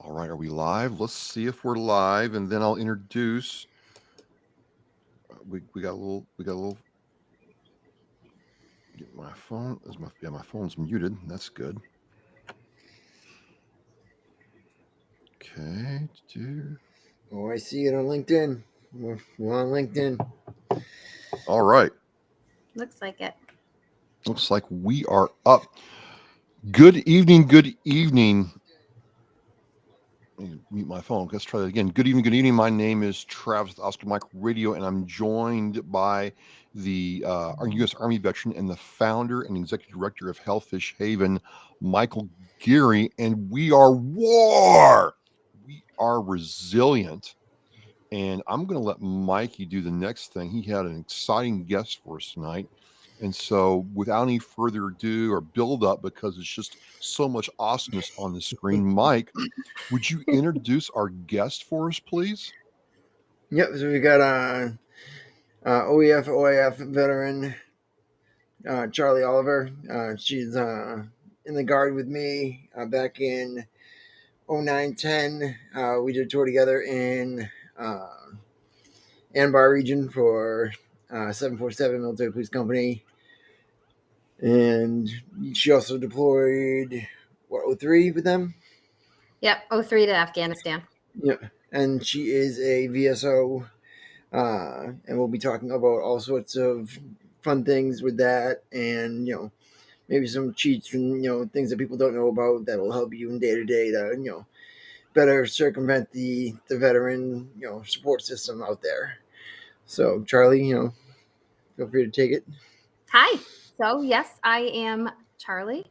All right, are we live? Let's see if we're live, and then I'll introduce. We got a little. Get my phone. My phone's muted. That's good. Okay. Oh, I see it on LinkedIn. We're on LinkedIn. All right. Looks like it. Looks like we are up. Good evening. Good evening. Mute my phone. Let's try that again. Good evening. Good evening. My name is Travis with Oscar Mike Radio, and I'm joined by the U.S. Army veteran and the founder and executive director of Hellfish Haven, Michael Geary. And we are W.A.R. We are resilient. And I'm going to let Mikey do the next thing. He had an exciting guest for us tonight. And so, without any further ado or build up, because it's just so much awesomeness on the screen, Mike, would you introduce our guest for us, please? Yep. So we got OEF veteran Charly Oliver. She's in the Guard with me back in 09-10. We did a tour together in Anbar region for 747 Military Police Company. And she also deployed, 03 with them? Yep, 03 to Afghanistan. Yep. And she is a VSO, and we'll be talking about all sorts of fun things with that, and maybe some cheats and things that people don't know about that will help you in day to day to better circumvent the veteran support system out there. So Charly, feel free to take it. Hi. So yes, I am Charly.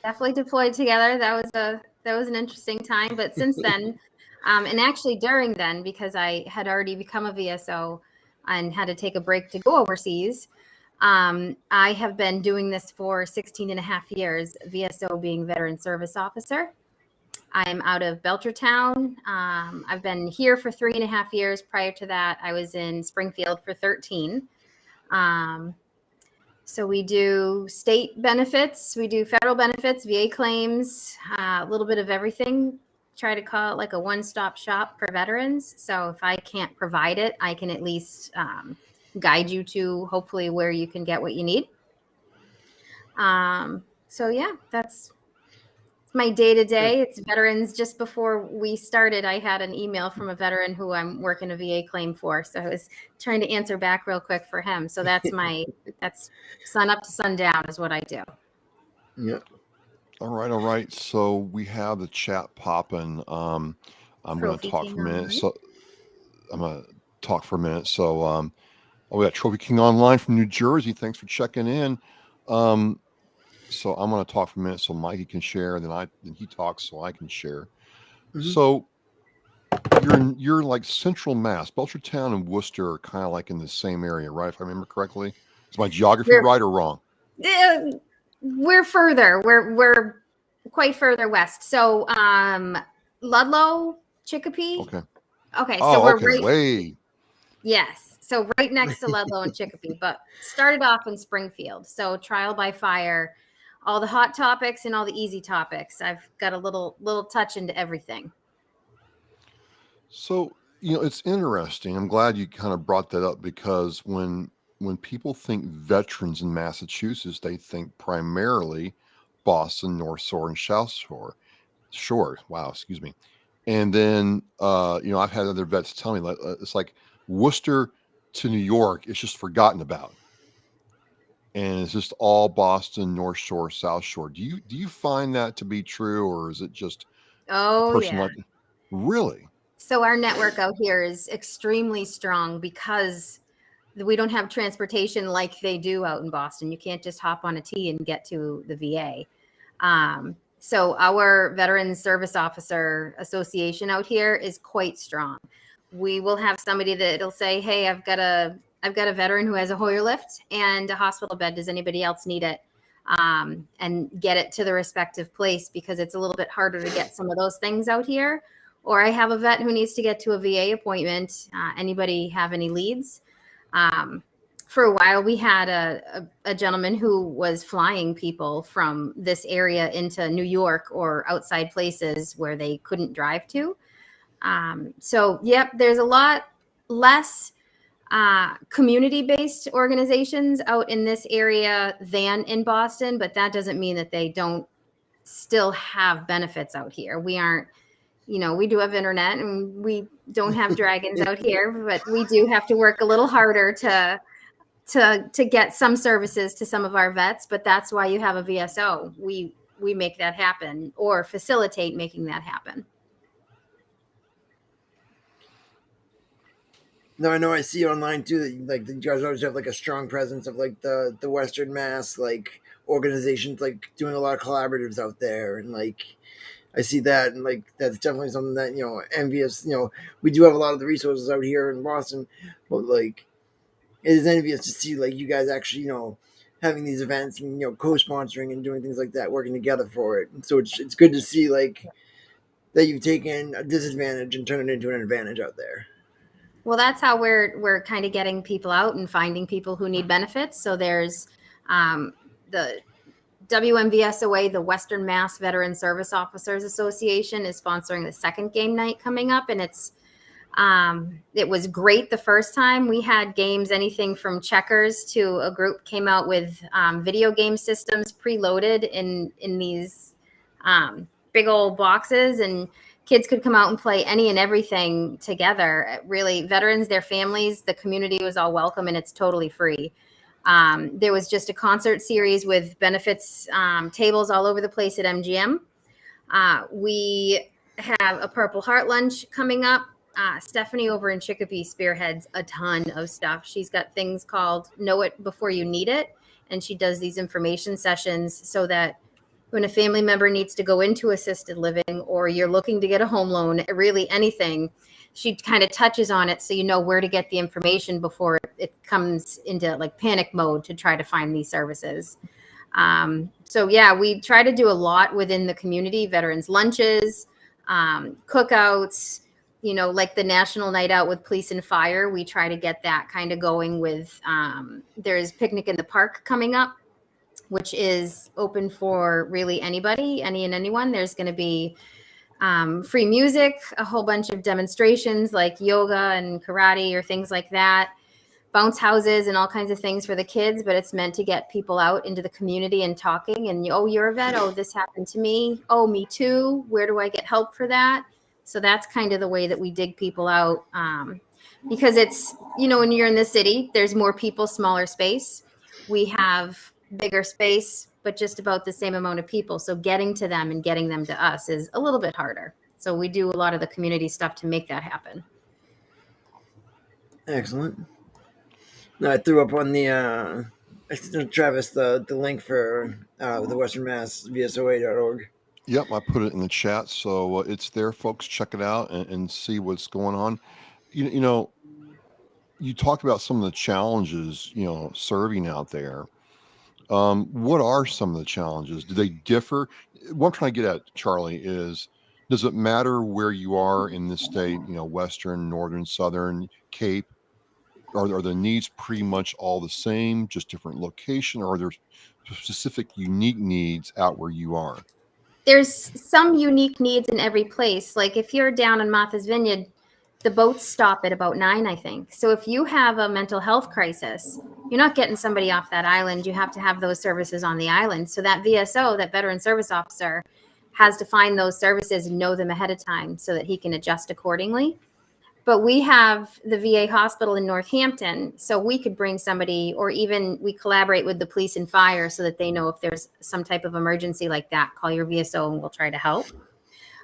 Definitely deployed together. That was an interesting time. But since then, and actually during then, because I had already become a VSO and had to take a break to go overseas, I have been doing this for 16 and a half years, VSO being Veteran Service Officer. I'm out of Belchertown. I've been here for 3.5 years. Prior to that, I was in Springfield for 13. So we do state benefits, we do federal benefits, VA claims, a little bit of everything. Try to call it like a one-stop shop for veterans. So if I can't provide it, I can at least guide you to hopefully where you can get what you need. So yeah, that's my day-to-day. It's veterans. Just before we started, I had an email from a veteran who I'm working a VA claim for. So I was trying to answer back real quick for him. So that's sun up to sundown is what I do. Yeah. All right. So we have the chat popping. I'm going to talk for a minute. So we got Trophy King Online from New Jersey. Thanks for checking in. So I'm going to talk for a minute so Mikey can share, and then he talks so I can share. Mm-hmm. So you're like Central Mass. Belchertown and Worcester are kind of like in the same area, right? If I remember correctly. Is my geography right or wrong? We're further. We're quite further west. So Ludlow, Chicopee. Okay. So we're right. Way. Yes. So right next to Ludlow and Chicopee, but started off in Springfield. So trial by fire, all the hot topics and all the easy topics. I've got a little touch into everything. So, it's interesting. I'm glad you kind of brought that up, because when people think veterans in Massachusetts, they think primarily Boston, North Shore, and South Shore. Wow, excuse me. And then, I've had other vets tell me it's like Worcester to New York, it's just forgotten about. And it's just all Boston, North Shore, South Shore. Do you find that to be true, or is it just Really? So our network out here is extremely strong because we don't have transportation like they do out in Boston. You can't just hop on a T and get to the VA. So our Veteran Service Officer Association out here is quite strong. We will have somebody that'll say, "Hey, I've got a veteran who has a Hoyer lift and a hospital bed. Does anybody else need it?" And get it to the respective place, because it's a little bit harder to get some of those things out here. Or I have a vet who needs to get to a VA appointment. Anybody have any leads? for a while, we had a gentleman who was flying people from this area into New York or outside places where they couldn't drive to. So, yep, there's a lot less community-based organizations out in this area than in Boston, but that doesn't mean that they don't still have benefits out here. We aren't, we do have internet and we don't have dragons out here, but we do have to work a little harder to get some services to some of our vets. But that's why you have a VSO. We make that happen or facilitate making that happen. No, I know I see online too that like you guys always have like a strong presence of like the Western Mass like organizations like doing a lot of collaboratives out there, and like I see that, and like that's definitely something that envious. We do have a lot of the resources out here in Boston, but like it is envious to see like you guys actually having these events and co-sponsoring and doing things like that, working together for it. And so it's good to see like that you've taken a disadvantage and turned it into an advantage out there. Well, that's how we're kind of getting people out and finding people who need benefits. So there's the WMVSOA, the Western Mass Veteran Service Officers Association, is sponsoring the second game night coming up, and it was great the first time. We had games, anything from checkers to a group came out with video game systems preloaded in these big old boxes, and kids could come out and play any and everything together. Really, veterans, their families, the community was all welcome, and it's totally free. There was just a concert series with benefits tables all over the place at MGM. We have a Purple Heart lunch coming up. Stephanie over in Chicopee spearheads a ton of stuff. She's got things called Know It Before You Need It, and she does these information sessions so that when a family member needs to go into assisted living or you're looking to get a home loan, really anything, she kind of touches on it so you know where to get the information before it comes into like panic mode to try to find these services. So yeah, we try to do a lot within the community, veterans lunches, cookouts, like the National Night Out with Police and Fire. We try to get that kind of going with, there's Picnic in the Park coming up, which is open for really anybody, any and anyone. There's going to be free music, a whole bunch of demonstrations like yoga and karate or things like that, bounce houses and all kinds of things for the kids, but it's meant to get people out into the community and talking and, oh, you're a vet. Oh, this happened to me. Oh, me too. Where do I get help for that? So that's kind of the way that we dig people out, because it's, when you're in the city, there's more people, smaller space. We have bigger space, but just about the same amount of people. So getting to them and getting them to us is a little bit harder. So we do a lot of the community stuff to make that happen. Excellent. No, I threw up on the Travis the link for the Western Mass VSOA.org. Yep, I put it in the chat, so it's there, folks. Check it out and see what's going on. You talked about some of the challenges, serving out there. What are some of the challenges? Do they differ? What I'm trying to get at, Charlie, is does it matter where you are in the state, Western, Northern, Southern, Cape? Are the needs pretty much all the same, just different location, or are there specific unique needs out where you are? There's some unique needs in every place. Like if you're down in Martha's Vineyard, the boats stop at about 9, I think. So if you have a mental health crisis, you're not getting somebody off that island. You have to have those services on the island. So that VSO, that veteran service officer, has to find those services and know them ahead of time so that he can adjust accordingly. But we have the VA hospital in Northampton, so we could bring somebody, or even we collaborate with the police and fire so that they know if there's some type of emergency like that, call your VSO and we'll try to help.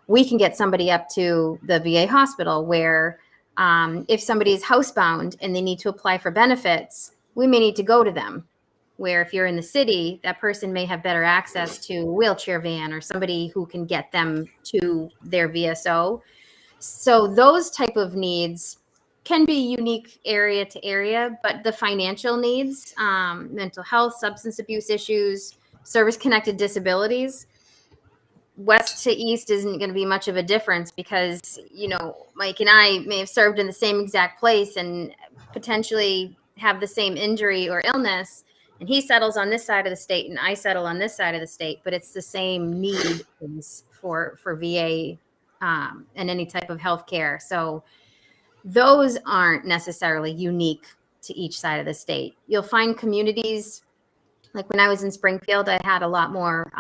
We can get somebody up to the VA hospital where if somebody is housebound and they need to apply for benefits, we may need to go to them. Where if you're in the city, that person may have better access to a wheelchair van or somebody who can get them to their VSO. So those type of needs can be unique area to area, but the financial needs, mental health, substance abuse issues, service-connected disabilities, west to east isn't going to be much of a difference because, Mike and I may have served in the same exact place and potentially have the same injury or illness, and he settles on this side of the state and I settle on this side of the state, but it's the same need for VA and any type of health care. So those aren't necessarily unique to each side of the state. You'll find communities, like when I was in Springfield, I had a lot more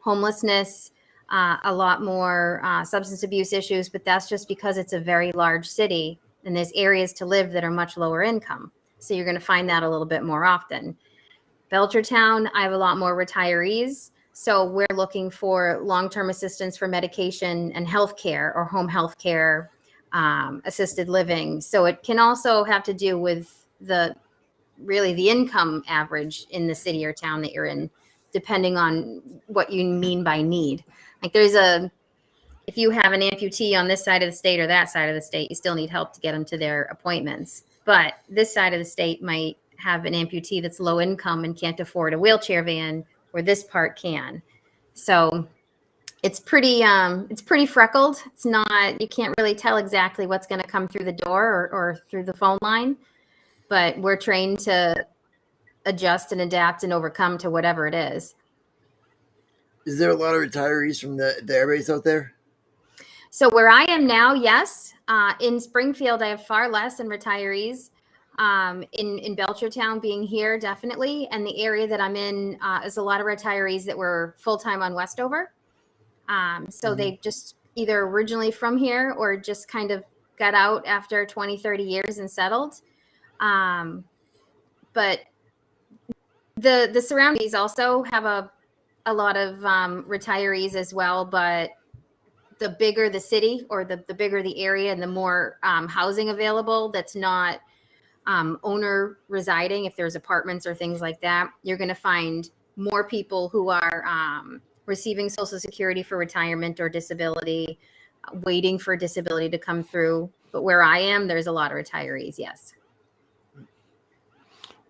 homelessness, a lot more substance abuse issues, but that's just because it's a very large city and there's areas to live that are much lower income. So you're going to find that a little bit more often. Belchertown, I have a lot more retirees. So we're looking for long-term assistance for medication and healthcare or home healthcare, assisted living. So it can also have to do with the income average in the city or town that you're in, depending on what you mean by need. Like if you have an amputee on this side of the state or that side of the state, you still need help to get them to their appointments. But this side of the state might have an amputee that's low income and can't afford a wheelchair van, where this part can. So it's pretty freckled. It's not, you can't really tell exactly what's going to come through the door or through the phone line, but we're trained to adjust and adapt and overcome to whatever it is. Is there a lot of retirees from the air base out there? So where I am now, yes. In Springfield, I have far less in retirees. In Belchertown, being here, definitely. And the area that I'm in is a lot of retirees that were full-time on Westover. So they just either originally from here or just kind of got out after 20, 30 years and settled. But the surroundings also have a lot of retirees as well, but the bigger the city or the bigger the area and the more housing available that's not owner residing, if there's apartments or things like that, you're going to find more people who are receiving Social Security for retirement or disability, waiting for disability to come through. But where I am, there's a lot of retirees, yes.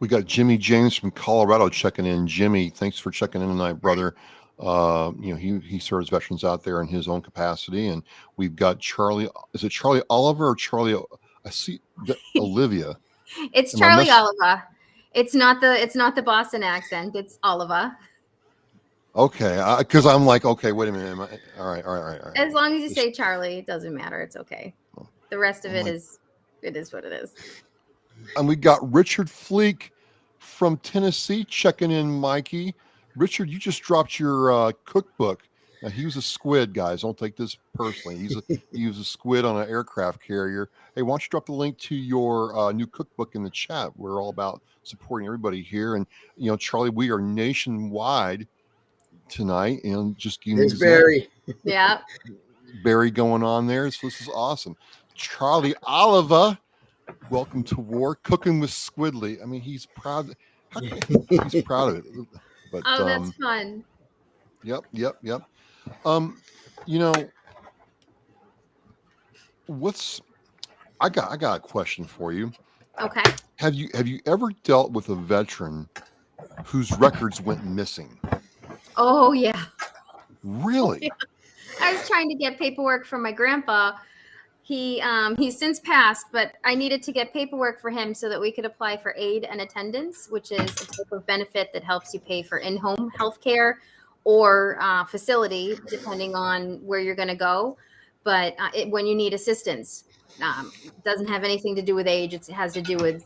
We got Jimmy James from Colorado checking in. Jimmy, thanks for checking in tonight, brother. He serves veterans out there in his own capacity, and we've got Charlie. Is it Charlie Oliver or Charlie? I see Olivia. It's Charlie Oliver. It's not the Boston accent. It's Oliver. Okay, because I'm like, okay, wait a minute. All right. As long as you say Charlie, it doesn't matter. It's okay. The rest of it is what it is. And we got Richard Fleek from Tennessee checking in, Mikey. Richard, you just dropped your cookbook. Now, he was a squid, guys. Don't take this personally. He was a squid on an aircraft carrier. Hey, why don't you drop the link to your new cookbook in the chat? We're all about supporting everybody here. And, Charlie, we are nationwide tonight. And just give me Barry. Yeah. Barry going on there. So this is awesome. Charlie Oliver. Welcome to War, cooking with Squidly. I mean, he's proud. He's proud of it. But that's fun. Yep. I got a question for you. Okay. Have you ever dealt with a veteran whose records went missing? Oh yeah. Really? Yeah. I was trying to get paperwork from my grandpa. He's since passed, but I needed to get paperwork for him so that we could apply for aid and attendance, which is a type of benefit that helps you pay for in-home health care or facility, depending on where you're going to go. But when you need assistance, it doesn't have anything to do with age. It has to do with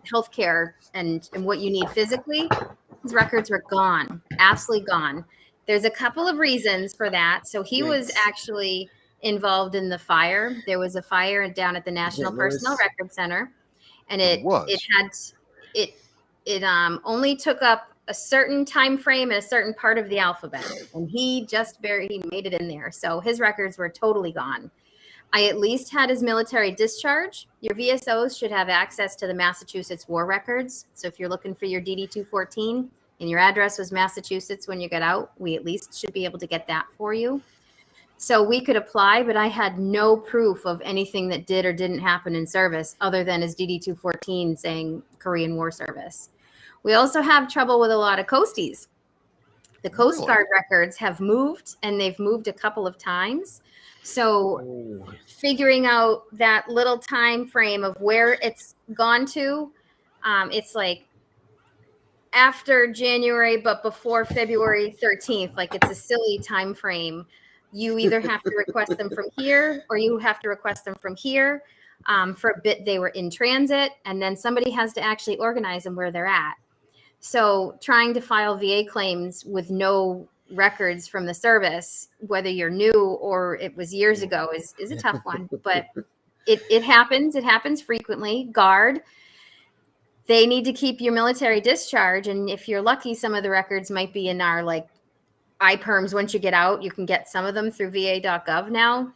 health care and what you need physically. His records were gone, absolutely gone. There's a couple of reasons for that. So he was actually involved in the fire. There was a fire down at the National Personnel Record Center, and it only took up a certain time frame and a certain part of the alphabet, and he made it in there. So his records were totally gone. I at least had his military discharge. Your VSOs should have access to the Massachusetts war records. So if you're looking for your DD-214 and your address was Massachusetts when you got out, we at least should be able to get that for you. So we could apply, but I had no proof of anything that did or didn't happen in service other than his DD-214 saying Korean War service. We also have trouble with a lot of Coasties. The Coast Guard records have moved, and they've moved a couple of times. So figuring out that little time frame of where it's gone to, It's like after January, but before February 13th. Like, it's a silly time frame. You either have to request them from here or you have to request them from here. For a bit, they were in transit, and then somebody has to actually organize them where they're at. So trying to file VA claims with no records from the service, whether you're new or it was years ago, is a tough one. But it happens. It happens frequently. Guard, they need to keep your military discharge. And if you're lucky, some of the records might be in our like iPerms. Once you get out, you can get some of them through va.gov now.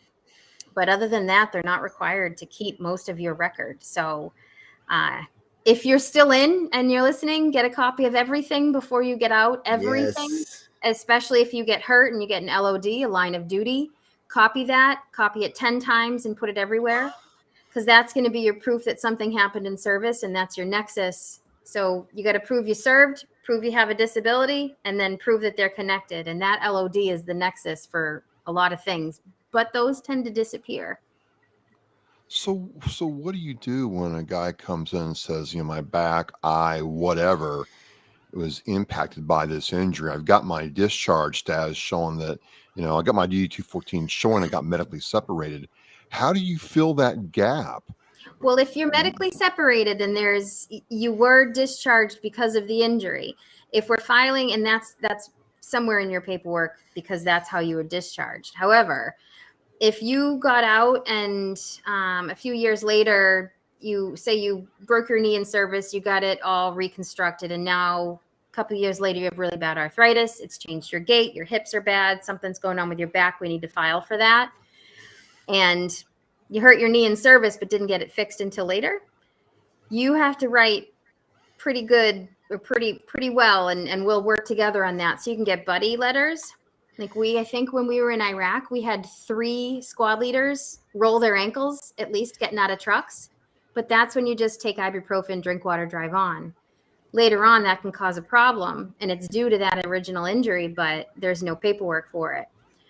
But other than that, they're not required to keep most of your records. So if you're still in and you're listening, get a copy of everything before you get out. Everything, Yes. especially if you get hurt and you get an LOD, a line of duty. Copy that, copy it 10 times and put it everywhere, because that's going to be your proof that something happened in service, and that's your nexus. So you got to prove you served, prove you have a disability, and then prove that they're connected. And that LOD is the nexus for a lot of things, but those tend to disappear. So what do you do when a guy comes in and says, my back, eye, whatever was impacted by this injury? I've got my discharge status showing that, I got my DD-214 showing I got medically separated. How do you fill that gap? Well, if you're medically separated, then you were discharged because of the injury. If we're filing, and that's somewhere in your paperwork, because that's how you were discharged. However, if you got out and a few years later, you say you broke your knee in service, you got it all reconstructed, and now a couple of years later, you have really bad arthritis, it's changed your gait, your hips are bad, something's going on with your back, we need to file for that. And you hurt your knee in service but didn't get it fixed until later, you have to write pretty good or pretty well, and we'll work together on that. So you can get buddy letters. Like I think when we were in Iraq, we had 3 squad leaders roll their ankles, at least getting out of trucks. But that's when you just take ibuprofen, drink water, drive on. Later on, that can cause a problem, and it's due to that original injury, but there's no paperwork for it.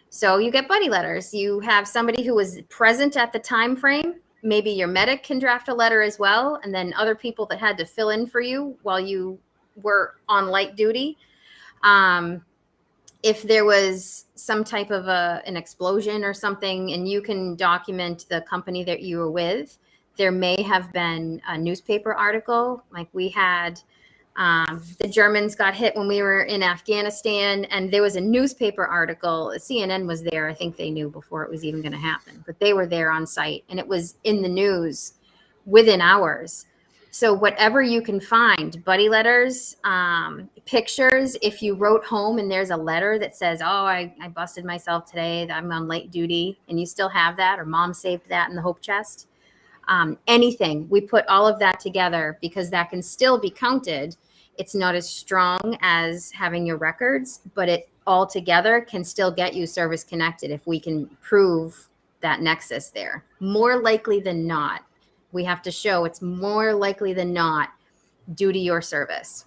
So you get buddy letters. You have somebody who was present at the time frame. Maybe your medic can draft a letter as well, and then other people that had to fill in for you while you were on light duty. If there was some type of an explosion or something, and you can document the company that you were with, there may have been a newspaper article. Like we had, the Germans got hit when we were in Afghanistan, and there was a newspaper article. CNN was there. I think they knew before it was even going to happen, but they were there on site, and it was in the news within hours. So whatever you can find, buddy letters, pictures. If you wrote home and there's a letter that says, oh, I busted myself today, I'm on late duty, and you still have that, or mom saved that in the hope chest, anything. We put all of that together because that can still be counted. It's not as strong as having your records, but it all together can still get you service connected if we can prove that nexus there. More likely than not, we have to show it's more likely than not due to your service.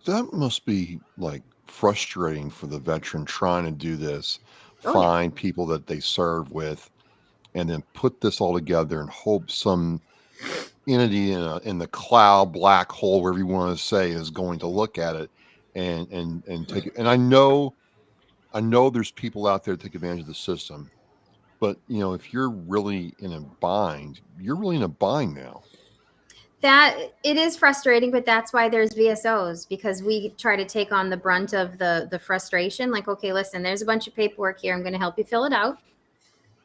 That must be like frustrating for the veteran trying to do this, Oh, yeah. find people that they serve with, and then put this all together and hope some entity in the cloud, black hole, wherever you want to say, is going to look at it and take it. And I know there's people out there that take advantage of the system, but if you're really in a bind, you're really in a bind now. That it is frustrating, but that's why there's VSOs, because we try to take on the brunt of the frustration. Like, okay, listen, there's a bunch of paperwork here. I'm going to help you fill it out.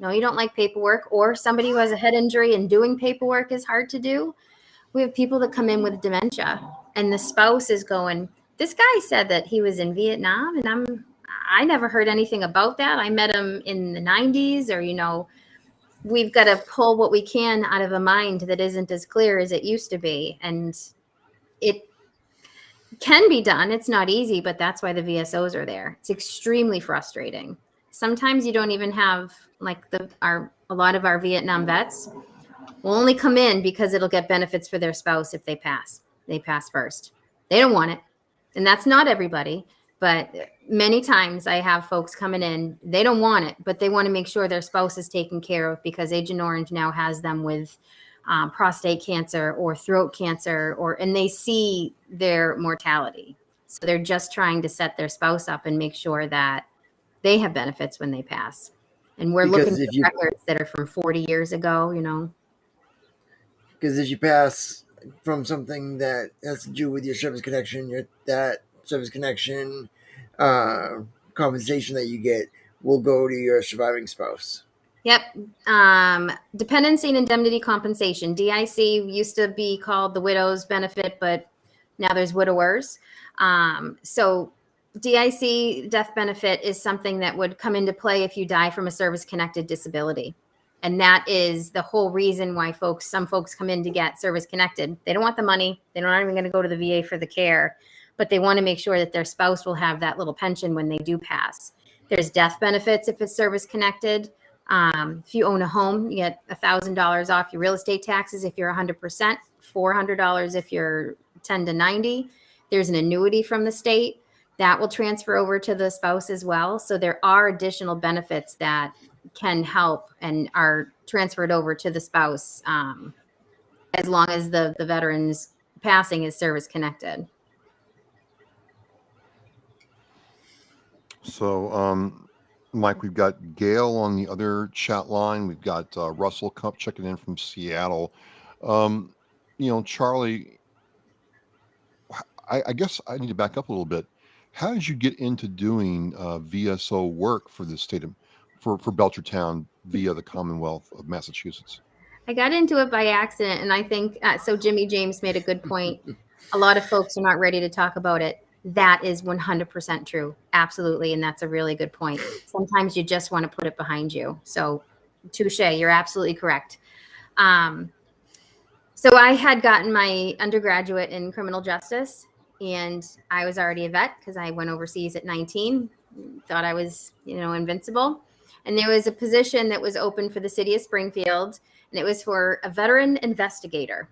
No, you don't like paperwork, or somebody who has a head injury and doing paperwork is hard to do. We have people that come in with dementia, and the spouse is going, this guy said that he was in Vietnam, and I never heard anything about that. I met him in the 90s, or, we've got to pull what we can out of a mind that isn't as clear as it used to be. And it can be done. It's not easy, but that's why the VSOs are there. It's extremely frustrating. Sometimes you don't even have, like, a lot of our Vietnam vets will only come in because it'll get benefits for their spouse if they pass. They pass first. They don't want it. And that's not everybody, but many times I have folks coming in, they don't want it, but they want to make sure their spouse is taken care of because Agent Orange now has them with prostate cancer or throat cancer, and they see their mortality. So they're just trying to set their spouse up and make sure that they have benefits when they pass. And we're Because looking if for you- records that are from 40 years ago, Because if you pass from something that has to do with your service connection, that service connection compensation that you get will go to your surviving spouse. Yep. Dependency and indemnity compensation. DIC used to be called the widow's benefit, but now there's widowers. So DIC death benefit is something that would come into play if you die from a service-connected disability. And that is the whole reason why some folks come in to get service-connected. They don't want the money. They're not even going to go to the VA for the care, but they want to make sure that their spouse will have that little pension when they do pass. There's death benefits if it's service-connected. If you own a home, you get $1,000 off your real estate taxes if you're 100%, $400 if you're 10 to 90. There's an annuity from the state that will transfer over to the spouse as well. So there are additional benefits that can help and are transferred over to the spouse as long as the veteran's passing is service connected. So, Mike, we've got Gail on the other chat line. We've got Russell Cup checking in from Seattle. Charly, I guess I need to back up a little bit. How did you get into doing VSO work for the state for Belchertown via the Commonwealth of Massachusetts? I got into it by accident, and I think so. Jimmy James made a good point. A lot of folks are not ready to talk about it. That is 100% true. Absolutely. And that's a really good point. Sometimes you just want to put it behind you. So touche, you're absolutely correct. So I had gotten my undergraduate in criminal justice, and I was already a vet because I went overseas at 19, thought I was, invincible. And there was a position that was open for the city of Springfield, and it was for a veteran investigator.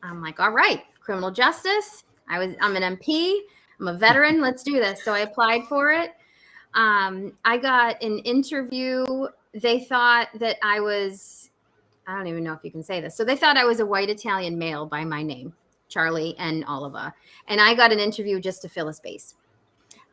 I'm like, all right, criminal justice. I'm an MP. I'm a veteran. Let's do this. So I applied for it. I got an interview. They thought that I don't even know if you can say this. So they thought I was a white Italian male by my name, Charly and Oliva. And I got an interview just to fill a space.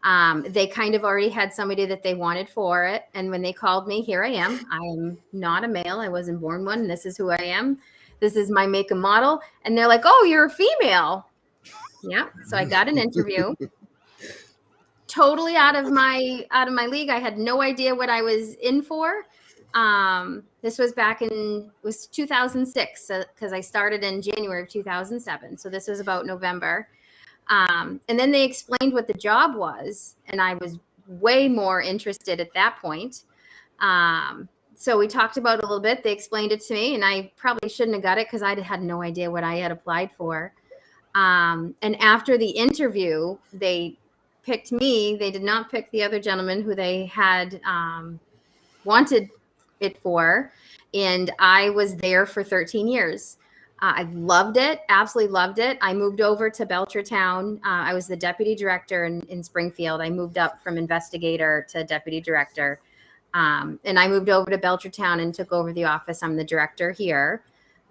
They kind of already had somebody that they wanted for it. And when they called me, here I am. I am not a male. I wasn't born one. This is who I am. This is my make and model. And they're like, oh, you're a female. Yeah. So I got an interview. Totally out of my league. I had no idea what I was in for. This was it was 2006 because I started in January of 2007. So this was about November. And then they explained what the job was, and I was way more interested at that point. So we talked about it a little bit. They explained it to me, and I probably shouldn't have got it because I had no idea what I had applied for. And after the interview, they picked me. They did not pick the other gentleman who they had wanted it for. And I was there for 13 years. I loved it, absolutely loved it. I moved over to Belchertown. I was the deputy director in Springfield. I moved up from investigator to deputy director. And I moved over to Belchertown and took over the office. I'm the director here.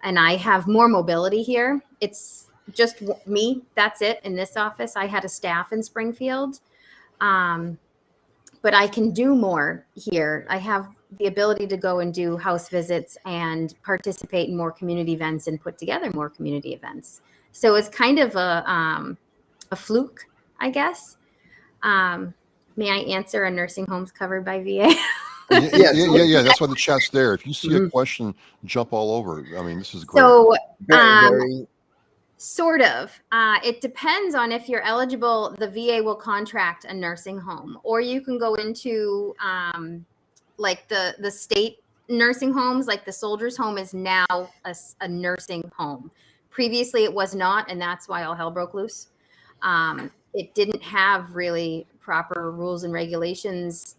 And I have more mobility here. It's just me. That's it in this office. I had a staff in Springfield. But I can do more here. I have the ability to go and do house visits and participate in more community events and put together more community events. So it's kind of a fluke, I guess. May I answer? A nursing homes covered by VA? Yeah. That's why the chat's there. If you see a question, jump all over. I mean, this is great. So, very sort of. It depends on if you're eligible. The VA will contract a nursing home, or you can go into like the state nursing homes. Like the Soldiers Home is now a nursing home. Previously, it was not, and that's why all hell broke loose. It didn't have really proper rules and regulations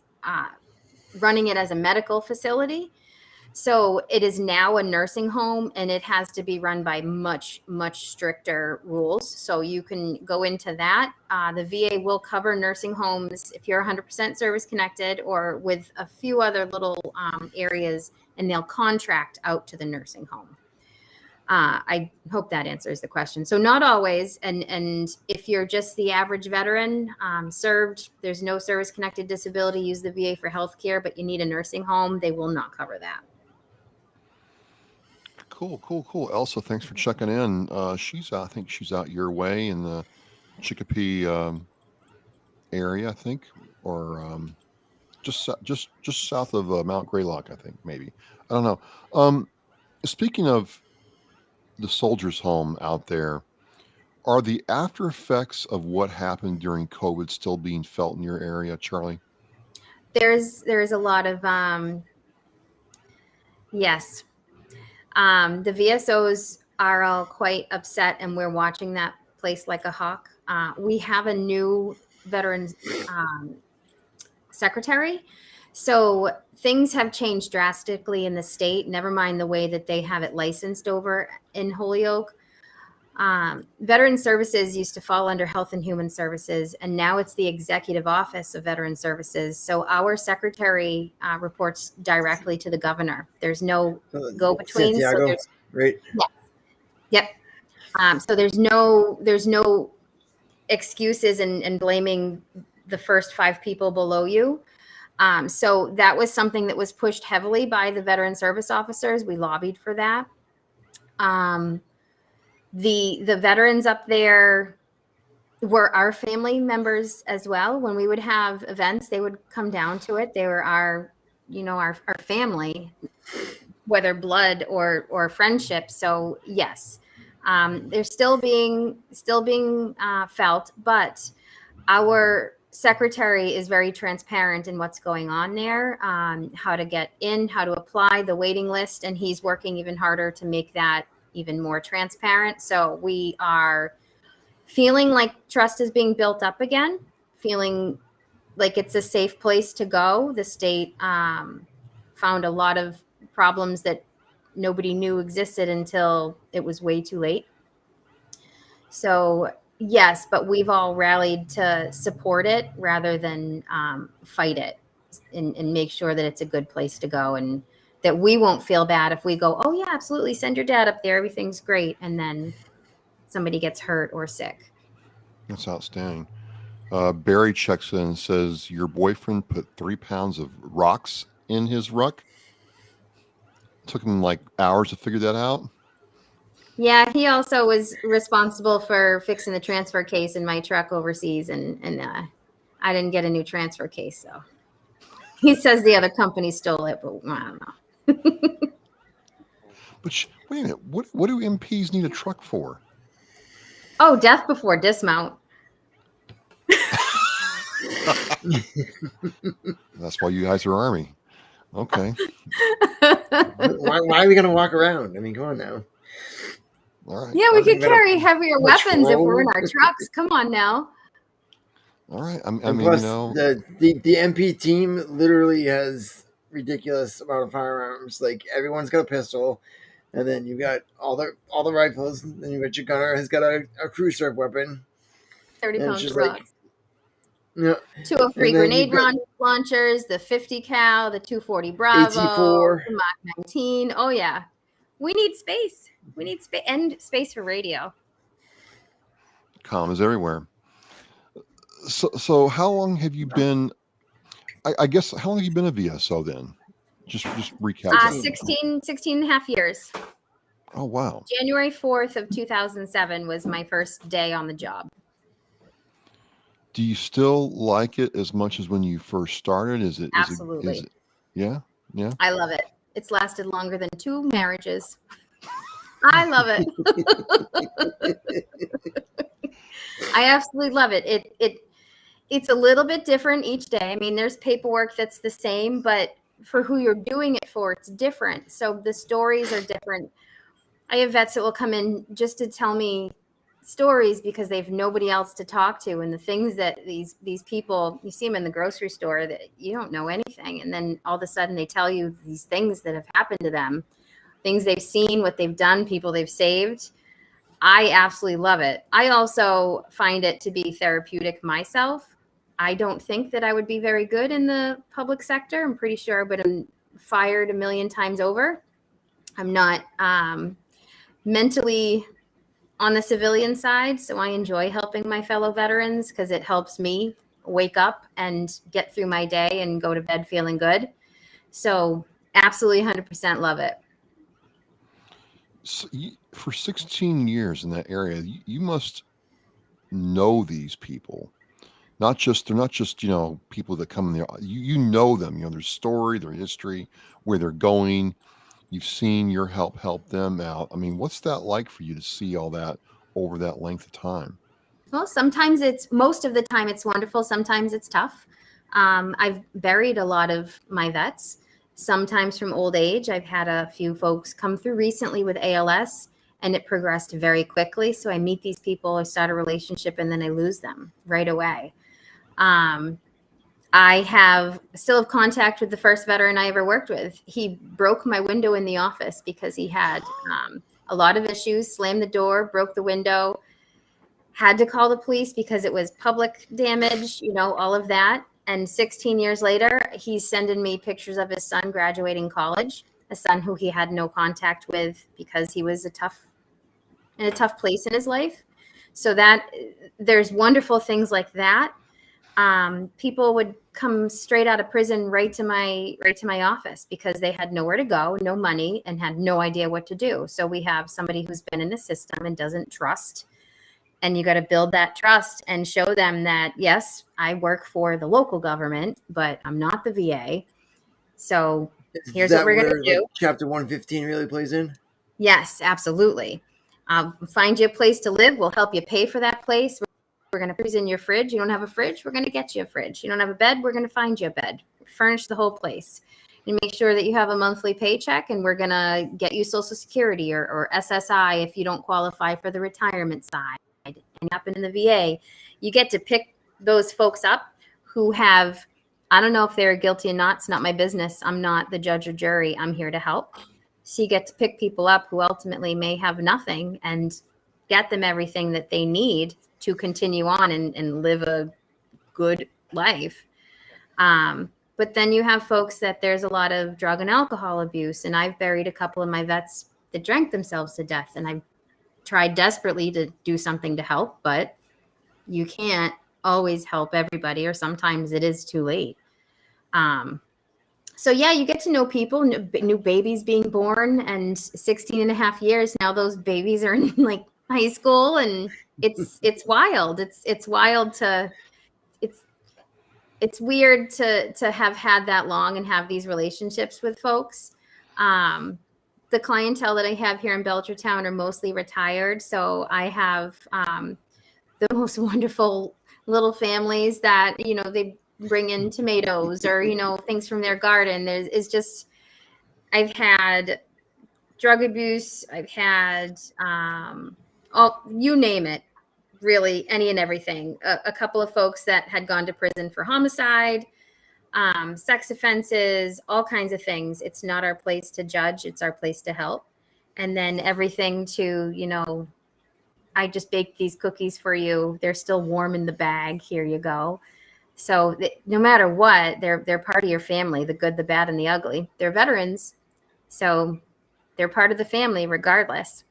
running it as a medical facility. So it is now a nursing home, and it has to be run by much, much stricter rules. So you can go into that. The VA will cover nursing homes if you're 100% service connected, or with a few other little areas, and they'll contract out to the nursing home. I hope that answers the question. So not always. And if you're just the average veteran, served, there's no service connected disability, use the VA for healthcare, but you need a nursing home, they will not cover that. Cool. Elsa, thanks for checking in. I think she's out your way in the Chicopee area, I think, or just south of Mount Greylock, I think, maybe. I don't know. Speaking of the soldiers' home out there, are the after effects of what happened during COVID still being felt in your area, Charlie? There's a lot of yes. The VSOs are all quite upset, and we're watching that place like a hawk. We have a new veterans secretary. So things have changed drastically in the state, never mind the way that they have it licensed over in Holyoke. Veteran Services used to fall under Health and Human Services, and now it's the Executive Office of Veteran Services. So our secretary reports directly to the governor. There's no go-between. Santiago, So right? Yep. So there's no excuses and blaming the first 5 people below you. So that was something that was pushed heavily by the veteran service officers. We lobbied for that. The veterans up there were our family members as well. When we would have events, they would come down to it. They were our family, whether blood or friendship. So yes, they're still being felt, but our secretary is very transparent in what's going on there, how to get in, how to apply, the waiting list, and he's working even harder to make that even more transparent. So we are feeling like trust is being built up again, feeling like it's a safe place to go. The state found a lot of problems that nobody knew existed until it was way too late. So yes, but we've all rallied to support it rather than fight it, and make sure that it's a good place to go, and that we won't feel bad if we go, oh yeah, absolutely, send your dad up there, everything's great, and then somebody gets hurt or sick. That's outstanding. Barry checks in and says, your boyfriend put 3 pounds of rocks in his ruck. Took him like hours to figure that out. Yeah, he also was responsible for fixing the transfer case in my truck overseas, and I didn't get a new transfer case, so he says the other company stole it, but I don't know. But wait a minute, what do MPs need a truck for? Oh, death before dismount. That's why you guys are Army. Okay. Why are we going to walk around? I mean, come on now. All right. Yeah, we could carry heavier weapons if we're in our trucks. Come on now. All right. I And mean, plus, you know, the MP team literally has ridiculous amount of firearms. Like, everyone's got a pistol, and then you've got all the rifles, and then you've got your gunner has got a crew serve weapon. 30 And pounds it's of just rocks. Yeah. 203 And then grenade you've got launchers, the 50 cal, the 240 Bravo, AT4. the Mach 19. Oh yeah, we need space. We need space and space for radio. commas everywhere. So how long have you been? I guess how long have you been a VSO then? Just recap. that. 16 and a half years. Oh wow. January 4th of 2007 was my first day on the job. Do you still like it as much as when you first started? Absolutely. Is it yeah. I love it. It's lasted longer than 2 marriages. I love it. I absolutely love it. It's a little bit different each day. I mean, there's paperwork that's the same, but for who you're doing it for, it's different. So the stories are different. I have vets that will come in just to tell me stories because they have nobody else to talk to, and the things that these people, you see them in the grocery store that you don't know anything, and then all of a sudden they tell you these things that have happened to them, things they've seen, what they've done, people they've saved. I absolutely love it. I also find it to be therapeutic myself. I don't think that I would be very good in the public sector. I'm pretty sure I would have fired a million times over. I'm not mentally on the civilian side, so I enjoy helping my fellow veterans because it helps me wake up and get through my day and go to bed feeling good. So absolutely 100% love it. So for 16 years in that area, you must know these people. They're not just people that come in there. You know them. You know their story, their history, where they're going. You've seen your help them out. I mean, what's that like for you to see all that over that length of time? Well, most of the time it's wonderful. Sometimes it's tough. I've buried a lot of my vets, sometimes from old age. I've had a few folks come through recently with ALS, and it progressed very quickly. So I meet these people, I start a relationship, and then I lose them right away. I still have contact with the first veteran I ever worked with. He broke my window in the office because he had a lot of issues, slammed the door, broke the window, had to call the police because it was public damage, all of that. And 16 years later, he's sending me pictures of his son graduating college, a son who he had no contact with because he was in a tough place in his life. So that there's wonderful things like that. People would come straight out of prison right to my office because they had nowhere to go, no money, and had no idea what to do. So we have somebody who's been in the system and doesn't trust. And you got to build that trust and show them that, yes, I work for the local government, but I'm not the VA. So here's what we're going to do. Like, Chapter 115 really plays in? Yes, absolutely. Find you a place to live. We'll help you pay for that place. We're going to freeze in your fridge. You don't have a fridge? We're going to get you a fridge. You don't have a bed? We're going to find you a bed. Furnish the whole place. And make sure that you have a monthly paycheck, and we're going to get you Social Security or SSI if you don't qualify for the retirement side. And happen in the VA, you get to pick those folks up who have, I don't know if they're guilty or not. It's not my business. I'm not the judge or jury. I'm here to help. So you get to pick people up who ultimately may have nothing and get them everything that they need to continue on and live a good life. But then you have folks that there's a lot of drug and alcohol abuse. And I've buried a couple of my vets that drank themselves to death. And I've tried desperately to do something to help, but you can't always help everybody, or sometimes it is too late. So yeah, you get to know people, new babies being born, and 16 and a half years now, those babies are in like high school, and it's wild. It's wild it's weird to have had that long and have these relationships with folks. The clientele that I have here in Belchertown are mostly retired. So I have the most wonderful little families that, they bring in tomatoes or, things from their garden. I've had drug abuse. I've had, you name it, really, any and everything. A couple of folks that had gone to prison for homicide, sex offenses, all kinds of things. It's not our place to judge. It's our place to help. And then everything to, I just baked these cookies for you. They're still warm in the bag. Here you go. So no matter what, they're part of your family, the good, the bad, and the ugly. They're veterans. So they're part of the family regardless.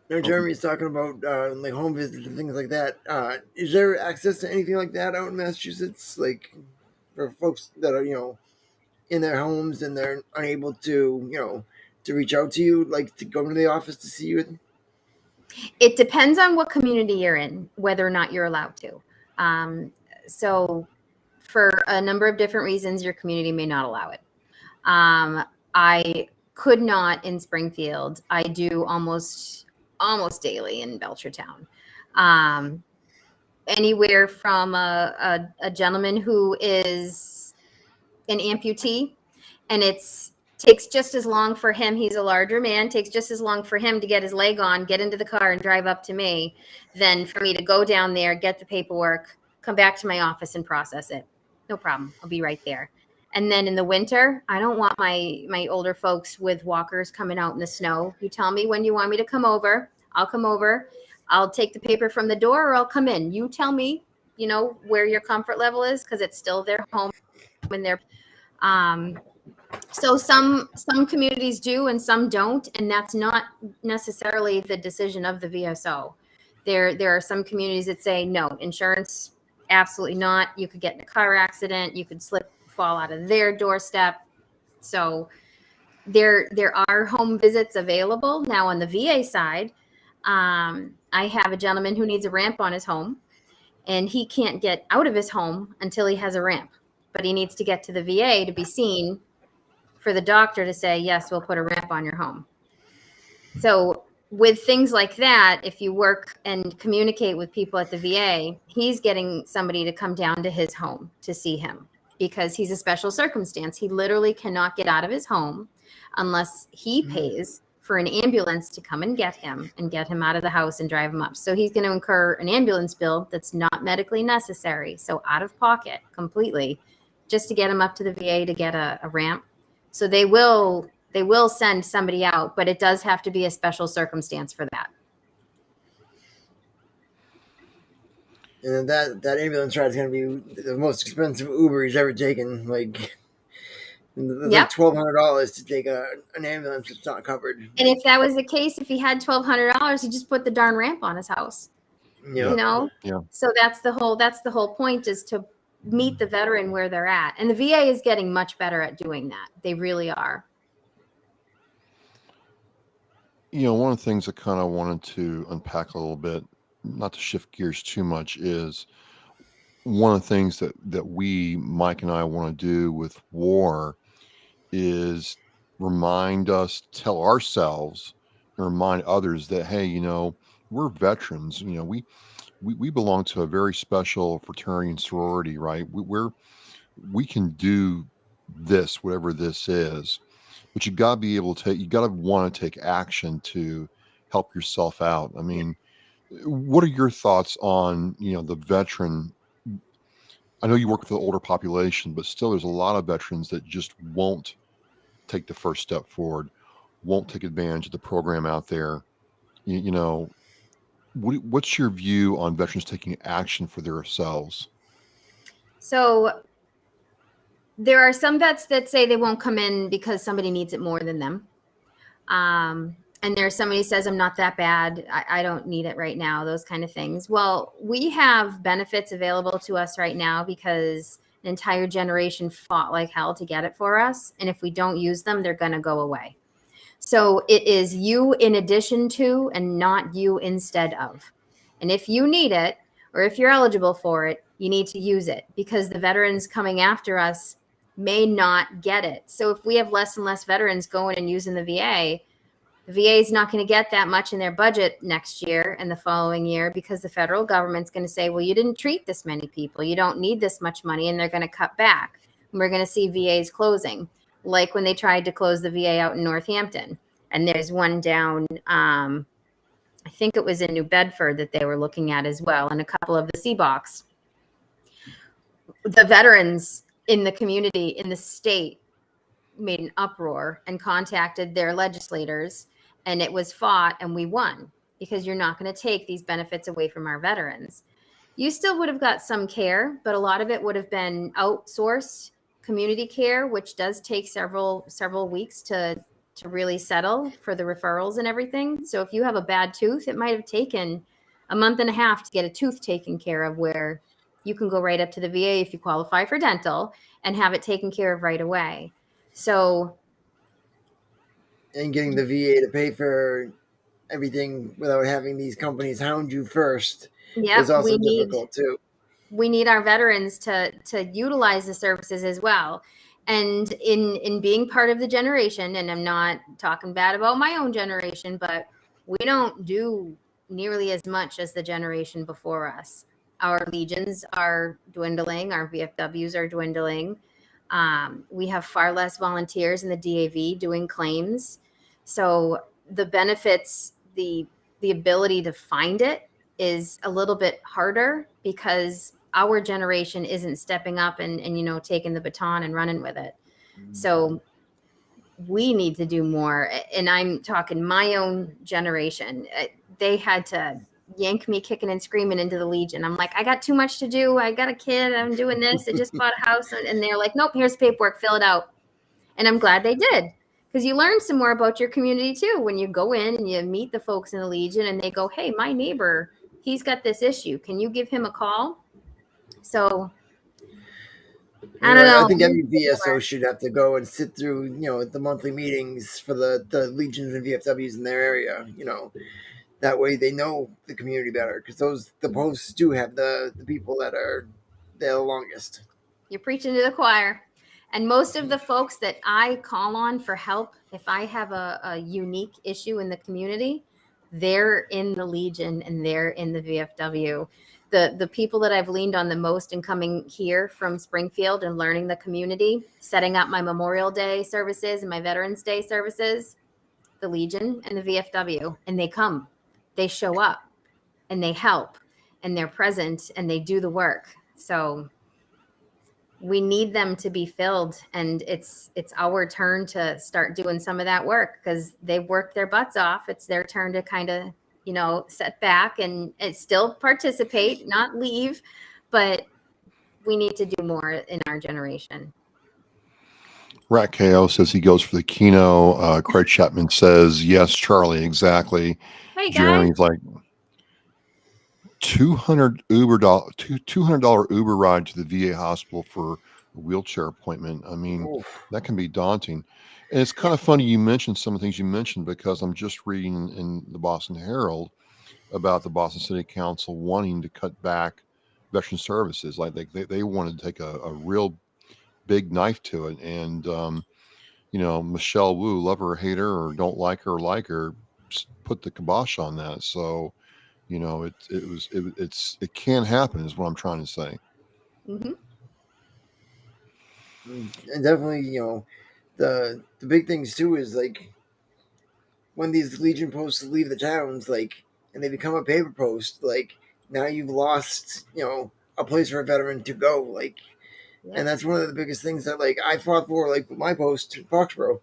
Jeremy's talking about like home visits and things like that. Is there access to anything like that out in Massachusetts? Like for folks that are, in their homes and they're unable to, to reach out to you, like to go to the office to see you? It depends on what community you're in, whether or not you're allowed to. So for a number of different reasons, your community may not allow it. I could not in Springfield. I do almost daily in Belchertown. Anywhere from a gentleman who is an amputee, and it's Takes just as long for him. He's a larger man. Takes just as long for him to get his leg on, get into the car, and drive up to me than for me to go down there, get the paperwork, come back to my office, and process it. No problem. I'll be right there. And then in the winter, I don't want my older folks with walkers coming out in the snow. You tell me when you want me to come over. I'll come over. I'll take the paper from the door, or I'll come in. You tell me, where your comfort level is, because it's still their home and their. So some communities do and some don't, and that's not necessarily the decision of the VSO. There are some communities that say no, insurance, absolutely not. You could get in a car accident, you could fall out of their doorstep. So there are home visits available. Now on the VA side, I have a gentleman who needs a ramp on his home, and he can't get out of his home until he has a ramp, but he needs to get to the VA to be seen for the doctor to say, yes, we'll put a ramp on your home. So with things like that, if you work and communicate with people at the VA, he's getting somebody to come down to his home to see him because he's a special circumstance. He literally cannot get out of his home unless he pays for an ambulance to come and get him out of the house and drive him up. So he's going to incur an ambulance bill that's not medically necessary. So out of pocket completely, just to get him up to the VA to get a ramp. So they will send somebody out, but it does have to be a special circumstance for that. And that ambulance ride is going to be the most expensive Uber he's ever taken. Like, Yep. $1,200 to take an ambulance that's not covered. And if that was the case, if he had $1,200, he just put the darn ramp on his house. Yeah. Yeah. So that's the whole point, is to meet the veteran where they're at. And the VA is getting much better at doing that. They really are. One of the things I kind of wanted to unpack a little bit, not to shift gears too much, is one of the things that Mike and I want to do with W.A.R. is tell ourselves and remind others that, hey, we're veterans. We belong to a very special fraternity and sorority, right? We can do this, whatever this is, but you got to be able to, you got to want to take action to help yourself out. I mean, what are your thoughts on, the veteran? I know you work with the older population, but still there's a lot of veterans that just won't take the first step forward, won't take advantage of the program out there. What's your view on veterans taking action for themselves? So there are some vets that say they won't come in because somebody needs it more than them. And there's somebody who says, I'm not that bad. I don't need it right now, those kind of things. Well, we have benefits available to us right now because an entire generation fought like hell to get it for us. And if we don't use them, they're going to go away. So it is you in addition to, and not you instead of. And if you need it, or if you're eligible for it, you need to use it, because the veterans coming after us may not get it. So if we have less and less veterans going and using the VA is not going to get that much in their budget next year and the following year, because the federal government's going to say, well, you didn't treat this many people. You don't need this much money. And they're going to cut back. And we're going to see VAs closing, like when they tried to close the VA out in Northampton. And there's one down, I think it was in New Bedford that they were looking at as well, and a couple of the CBOCs. The veterans in the community, in the state, made an uproar and contacted their legislators, and it was fought, and we won, because you're not going to take these benefits away from our veterans. You still would have got some care, but a lot of it would have been outsourced community care, which does take several weeks to really settle for the referrals and everything. So if you have a bad tooth, it might have taken a month and a half to get a tooth taken care of, where you can go right up to the VA if you qualify for dental and have it taken care of right away. So, and getting the VA to pay for everything without having these companies hound you first is also difficult too. We need our veterans to utilize the services as well. And in being part of the generation, and I'm not talking bad about my own generation, but we don't do nearly as much as the generation before us. Our legions are dwindling. Our VFWs are dwindling. We have far less volunteers in the DAV doing claims. So the benefits, the ability to find it is a little bit harder because our generation isn't stepping up and taking the baton and running with it. So we need to do more. And I'm talking my own generation. They had to yank me kicking and screaming into the Legion. I'm like, I got too much to do. I got a kid. I'm doing this. I just bought a house. And they're like, nope, here's the paperwork. Fill it out. And I'm glad they did, because you learn some more about your community too when you go in and you meet the folks in the Legion and they go, hey, my neighbor, he's got this issue. Can you give him a call? So I don't know. I think every VSO should have to go and sit through, the monthly meetings for the legions and VFWs in their area. That way they know the community better, because the posts do have the people that are there the longest. You're preaching to the choir. And most of the folks that I call on for help, if I have a unique issue in the community, they're in the Legion and they're in the VFW. The people that I've leaned on the most in coming here from Springfield and learning the community, setting up my Memorial Day services and my Veterans Day services, the Legion and the VFW. And they come, they show up, and they help, and they're present, and they do the work. So we need them to be filled, and it's our turn to start doing some of that work, because they've worked their butts off. It's their turn to kind of set back and still participate, not leave, but we need to do more in our generation. Rat KO says he goes for the Keno. Craig Chapman says, yes, Charlie, exactly. Hey, Jeremy's like, $200 Uber ride to the VA hospital for a wheelchair appointment. I mean, that can be daunting. And it's kind of funny you mentioned some of the things you mentioned, because I'm just reading in the Boston Herald about the Boston City Council wanting to cut back veteran services. Like they wanted to take a real big knife to it. And, Michelle Wu, love her or hate her or don't like her, put the kibosh on that. So, it can happen is what I'm trying to say. Mm-hmm. And definitely, the big things too is like when these Legion posts leave the towns, like, and they become a paper post, like now you've lost, a place for a veteran to go, like, and that's one of the biggest things that like I fought for, like with my post in Foxborough.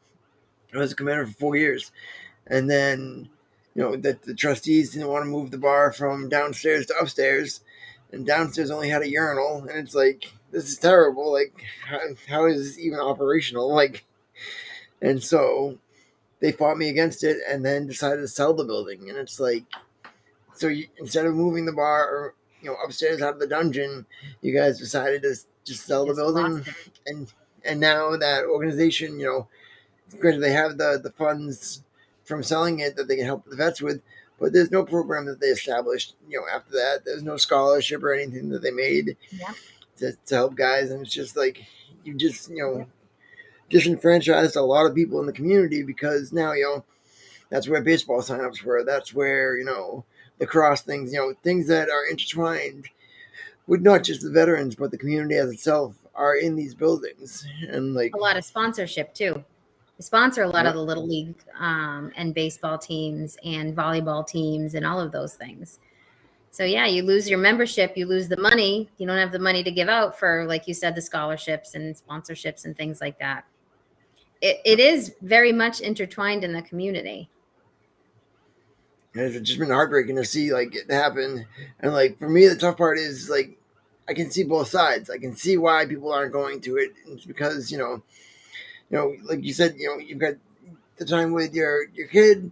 I was a commander for 4 years, and then that the trustees didn't want to move the bar from downstairs to upstairs, and downstairs only had a urinal, and it's like, this is terrible. Like, how is this even operational? Like, and so they fought me against it, and then decided to sell the building. And it's like, so instead of moving the bar or upstairs out of the dungeon, you guys decided to just sell the building, and now that organization, granted they have the funds from selling it that they can help the vets with, but there's no program that they established, after that. There's no scholarship or anything that they made to help guys. And it's just like, you just, disenfranchised a lot of people in the community, because now, that's where baseball signups were. That's where, lacrosse things, things that are intertwined with not just the veterans, but the community as itself are in these buildings. And like a lot of sponsorship too. Sponsor a lot of the little league and baseball teams and volleyball teams and all of those things. So yeah, you lose your membership, you lose the money. You don't have the money to give out for, like you said, the scholarships and sponsorships and things like that. It is very much intertwined in the community. And it's just been heartbreaking to see like it happen. And like for me, the tough part is like I can see both sides. I can see why people aren't going to it. It's because like you said, you've got the time with your kid,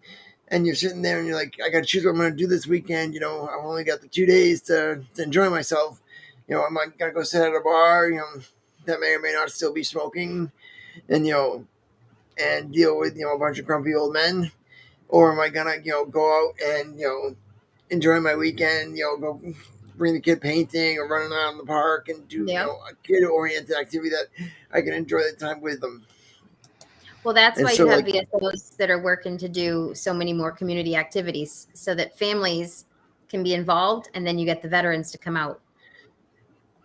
and you're sitting there and you're like, I got to choose what I'm going to do this weekend. I've only got the 2 days to enjoy myself. I'm going to go sit at a bar, that may or may not still be smoking, and, and deal with, a bunch of grumpy old men. Or am I going to, go out and, enjoy my weekend, go bring the kid painting or running around the park and do, a kid-oriented activity that I can enjoy the time with them. Well, that's why you have VSOs that are working to do so many more community activities, so that families can be involved, and then you get the veterans to come out.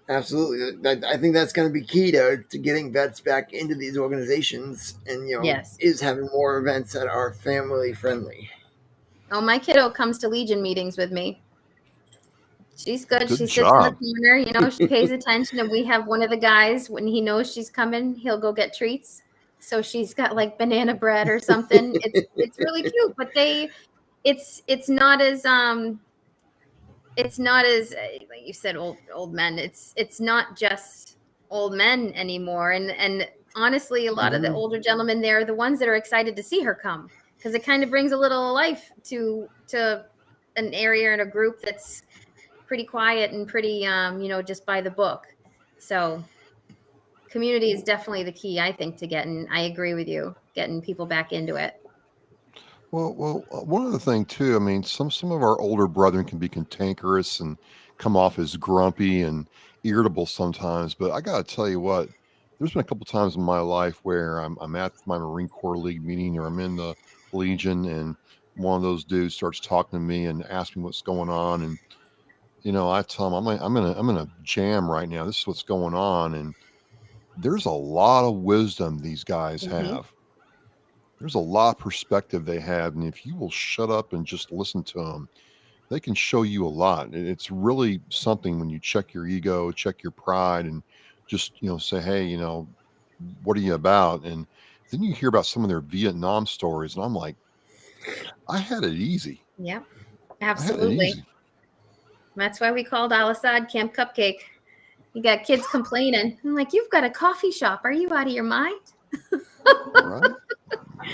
Absolutely. I think that's going to be key to getting vets back into these organizations, and Yes. is having more events that are family friendly. Oh, my kiddo comes to Legion meetings with me. She's good. Good She sits in the job. corner, she pays attention. And we have one of the guys, when he knows she's coming, he'll go get treats. So she's got like banana bread or something. It's really cute, but it's not as like you said, old men. It's not just old men anymore. And honestly, a lot of the older gentlemen there are the ones that are excited to see her come, because it kind of brings a little life to an area and a group that's pretty quiet and pretty just by the book. So community is definitely the key, I think, to getting, I agree with you, getting people back into it. One other thing too. I mean, some of our older brethren can be cantankerous and come off as grumpy and irritable sometimes. But I got to tell you what, there's been a couple times in my life where I'm at my Marine Corps League meeting, or I'm in the Legion, and one of those dudes starts talking to me and asks me what's going on, and I tell him I'm in a jam right now. This is what's going on, and there's a lot of wisdom these guys Mm-hmm. have. There's a lot of perspective they have, and if you will shut up and just listen to them, they can show you a lot. It's really something when you check your ego, check your pride, and just say, "Hey, what are you about?" And then you hear about some of their Vietnam stories, and I'm like, I had it easy. Yep, I had it absolutely. easy. That's why we called Al Assad Camp Cupcake. You got kids complaining. I'm like, you've got a coffee shop. Are you out of your mind? Right,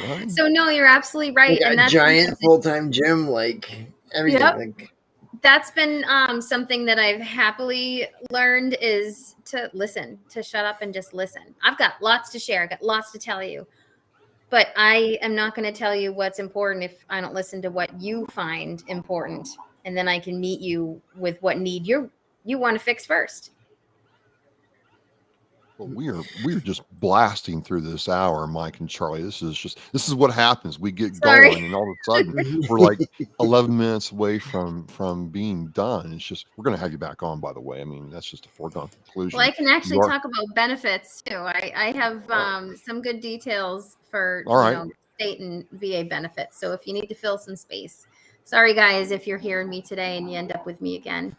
right. So no, you're absolutely right. Like And a that's something giant full time gym, like everything. yep. Like That's been something that I've happily learned, is to listen, to shut up and just listen. I've got lots to share. I've got lots to tell you. But I am not going to tell you what's important if I don't listen to what you find important. And then I can meet you with what need you want to fix first. Well, we are just blasting through this hour, Mike and Charlie. This is what happens. We get Sorry. going, and all of a sudden we're like 11 minutes away from being done. It's just, we're going to have you back on. By the way, I mean, that's just a foregone Well, conclusion. I can actually You are talk about benefits too. I have some good details for, all right. state and VA benefits. So if you need to fill some space, sorry guys, if you're hearing me today and you end up with me again.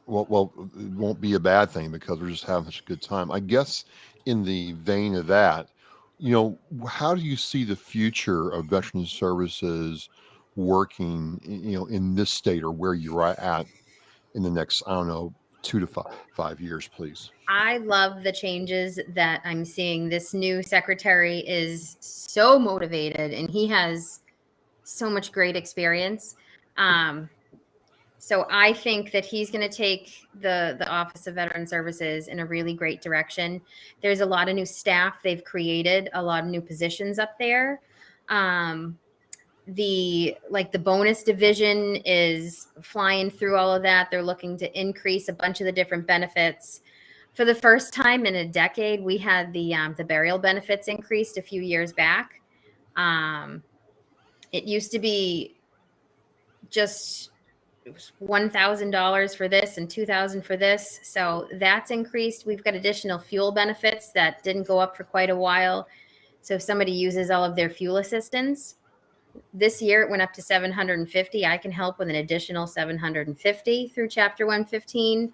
Well, it won't be a bad thing because we're just having such a good time. I guess in the vein of that, how do you see the future of veteran services working, in this state, or where you're at in the next, I don't know, 2 to 5 years, please? I love the changes that I'm seeing. This new secretary is so motivated and he has so much great experience. So I think that he's going to take the Office of Veteran Services in a really great direction. There's a lot of new staff they've created, a lot of new positions up there. The bonus division is flying through all of that. They're looking to increase a bunch of the different benefits. For the first time in a decade, we had the burial benefits increased a few years back. It used to be just $1,000 for this and $2,000 for this. So that's increased. We've got additional fuel benefits that didn't go up for quite a while. So if somebody uses all of their fuel assistance, this year it went up to $750. I can help with an additional $750 through Chapter 115.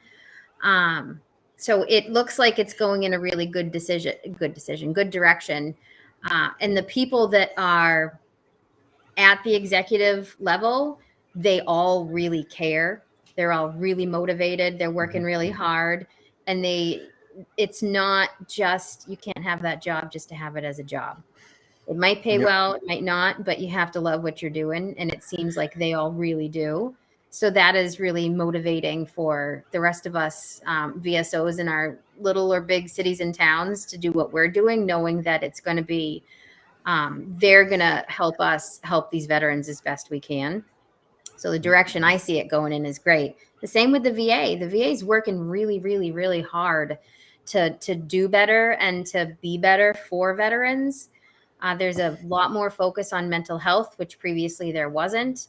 So it looks like it's going in a really good direction. And the people that are at the executive level, they all really care. They're all really motivated. They're working really hard. And it's not just, you can't have that job just to have it as a job. It might pay well, it might not, but you have to love what you're doing. And it seems like they all really do. So that is really motivating for the rest of us VSOs in our little or big cities and towns to do what we're doing, knowing that it's going to be, they're going to help us help these veterans as best we can. So the direction I see it going in is great. The same with the VA. The VA is working really, really, really hard to do better and to be better for veterans. There's a lot more focus on mental health, which previously there wasn't.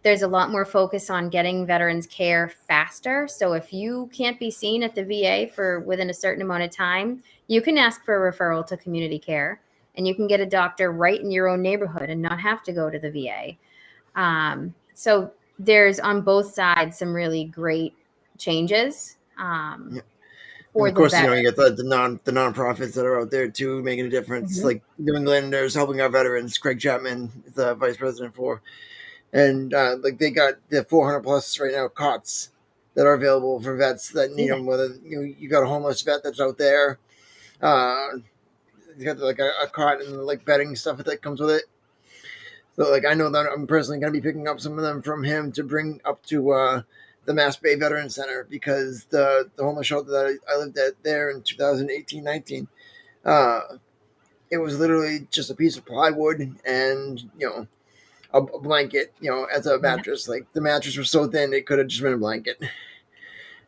There's a lot more focus on getting veterans care faster. So if you can't be seen at the VA for within a certain amount of time, you can ask for a referral to community care, and you can get a doctor right in your own neighborhood and not have to go to the VA. So there's on both sides some really great changes Yeah. And for of the course, veteran. you get the nonprofits that are out there too, making a difference. Mhm. Like New Englanders helping our veterans. Craig Chapman is the vice president for, and like they got the 400 plus right now cots that are available for vets that need Yeah, them. Whether you got a homeless vet that's out there, you got like a cot and like bedding stuff that comes with it. So like I know that I'm personally going to be picking up some of them from him to bring up to the Mass Bay Veteran Center, because the homeless shelter that I lived at there in 2018-19, uh, it was literally just a piece of plywood and a blanket as a yeah, mattress. Like the mattress was so thin it could have just been a blanket.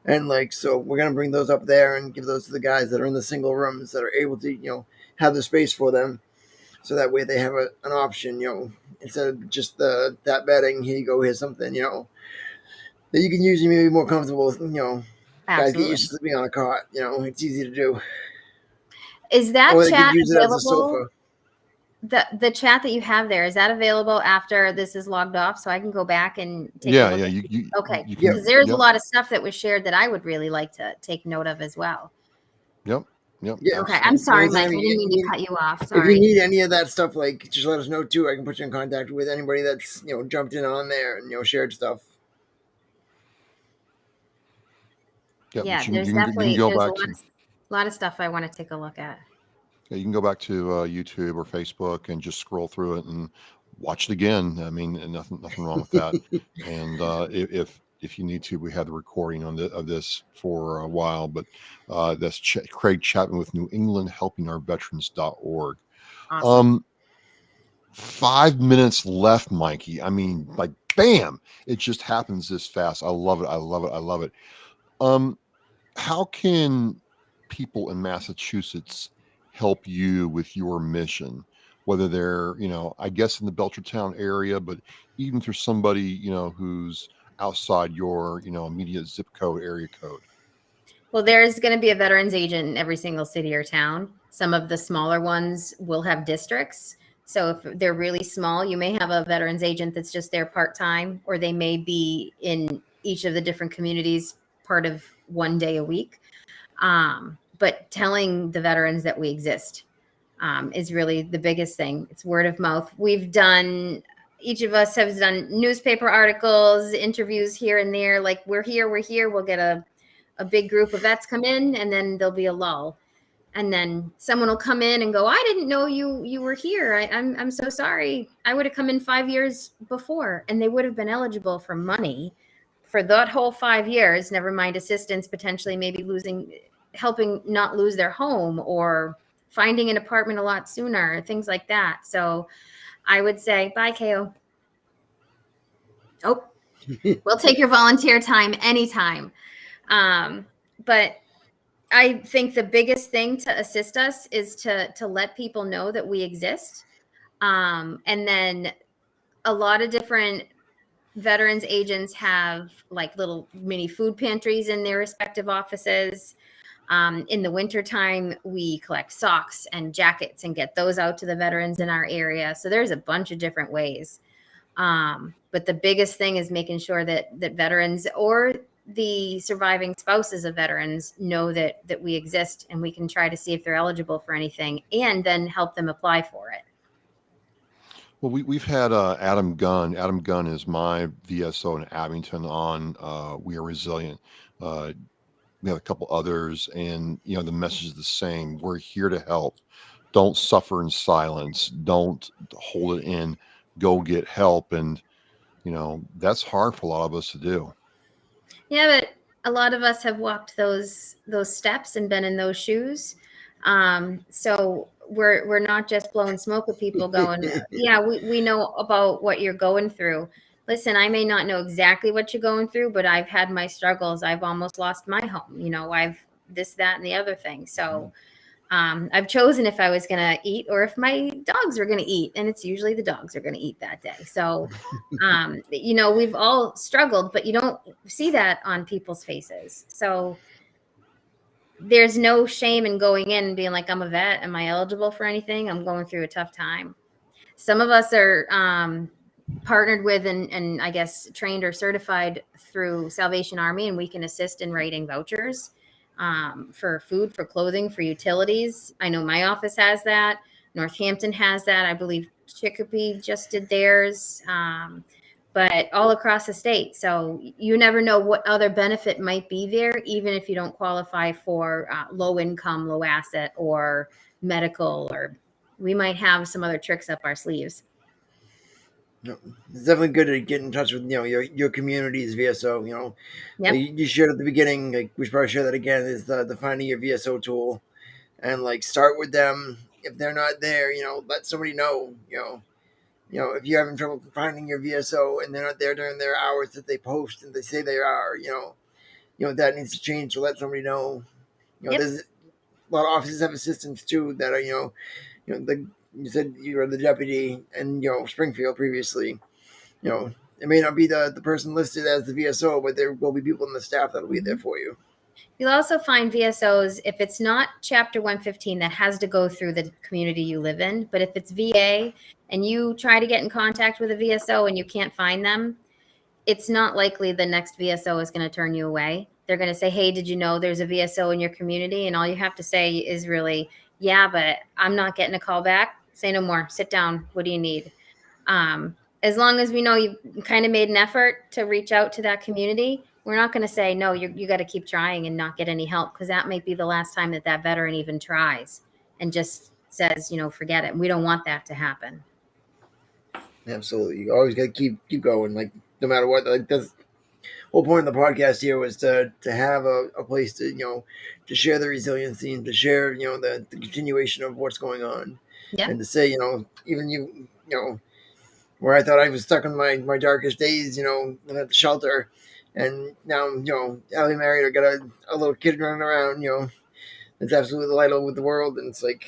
And like so we're gonna bring those up there and give those to the guys that are in the single rooms that are able to have the space for them, so that way they have an option, instead of just that bedding. Here you go, here's something, that you can use and maybe more comfortable with. Guys get used absolutely. to sleeping on a cot. It's easy to do, Is that or they could chat use it as a available? sofa. The chat that you have there, is that available after this is logged off, so I can go back and take a Yeah, look yeah. at? You Okay, you Yep. because can. there's a Yep, lot of stuff that was shared that I would really like to take note of as well. yep, yep. Yeah. Okay, I'm Absolutely. sorry, Like I said, Mike. I didn't mean to cut you off. if you Sorry. need any of that stuff, like just let us know too. I can put you in contact with anybody that's jumped in on there and shared stuff. Yeah, but Yeah, there's definitely go there's a back to lot of stuff I want to take a look at. yeah, you can go back to YouTube or Facebook and just scroll through it and watch it again. I mean, and nothing wrong with that. And if you need to, we had the recording of this for a while, but that's Craig Chapman with New England Helping Our Veterans.org. Awesome. 5 minutes left, Mikey. I mean, like, bam! It just happens this fast. I love it. I love it. I love it. Um, how can people in Massachusetts help you with your mission? Whether they're, I guess in the Belchertown area, but even if there's somebody, who's outside your, immediate zip code, area code. Well, there's going to be a veterans agent in every single city or town. Some of the smaller ones will have districts. So if they're really small, you may have a veterans agent that's just there part time, or they may be in each of the different communities part of one day a week. But telling the veterans that we exist is really the biggest thing. It's word of mouth. Each of us has done newspaper articles, interviews here and there. Like, we're here. We'll get a big group of vets come in, and then there'll be a lull, and then someone will come in and go, I didn't know you were here. I'm so sorry. I would have come in 5 years before, and they would have been eligible for money for that whole 5 years, never mind assistance, potentially maybe helping not lose their home, or finding an apartment a lot sooner, things like that. So I would say, bye, KO. Oh, we'll take your volunteer time anytime. But I think the biggest thing to assist us is to let people know that we exist. And then a lot of different veterans agents have like little mini food pantries in their respective offices. In the wintertime, we collect socks and jackets and get those out to the veterans in our area. So there's a bunch of different ways. But the biggest thing is making sure that veterans or the surviving spouses of veterans know that we exist, and we can try to see if they're eligible for anything, and then help them apply for it. Well, we've had Adam Gunn. Adam Gunn is my VSO in Abington on We Are Resilient. We have a couple others, and the message is the same. We're here to help. Don't suffer in silence. Don't hold it in. Go get help. And that's hard for a lot of us to do. Yeah, but a lot of us have walked those steps and been in those shoes. So we're not just blowing smoke at people going, yeah, we know about what you're going through. Listen, I may not know exactly what you're going through, but I've had my struggles. I've almost lost my home. I've this, that, and the other thing. So I've chosen if I was going to eat or if my dogs were going to eat, and it's usually the dogs are going to eat that day. So, we've all struggled, but you don't see that on people's faces. So there's no shame in going in and being like, I'm a vet. Am I eligible for anything? I'm going through a tough time. Some of us are partnered with and I guess trained or certified through Salvation Army, and we can assist in writing vouchers for food, for clothing, for utilities. I know my office has that. Northampton has that. I believe Chicopee just did theirs, but all across the state. So you never know what other benefit might be there, even if you don't qualify for low income, low asset, or medical, or we might have some other tricks up our sleeves. It's definitely good to get in touch with your community's VSO. Yep. You shared at the beginning. Like, we should probably share that again. Is the finding your VSO tool, and like start with them. If they're not there, let somebody know. If you're having trouble finding your VSO and they're not there during their hours that they post and they say they are, that needs to change. So let somebody know. Yep. There's a lot of offices have assistants too that are you said you were the deputy and Springfield previously. It may not be the person listed as the VSO, but there will be people in the staff that'll be there for you. You'll also find VSOs, if it's not Chapter 115, that has to go through the community you live in. But if it's VA and you try to get in contact with a VSO and you can't find them, it's not likely the next VSO is going to turn you away. They're going to say, hey, did you know there's a VSO in your community? And all you have to say is really, yeah, but I'm not getting a call back. Say no more. Sit down. What do you need? As long as we know you kind of made an effort to reach out to that community, we're not going to say, no, you got to keep trying and not get any help, because that might be the last time that veteran even tries and just says, forget it. We don't want that to happen. Absolutely. You always got to keep going, like, no matter what. Like, that's the whole point of the podcast here, was to have a place to share the resiliency and to share the continuation of what's going on. Yeah. And to say even where I thought I was stuck in my darkest days, at the shelter, and now I'm happily married, I got a little kid running around, it's absolutely the light of the world. And it's like,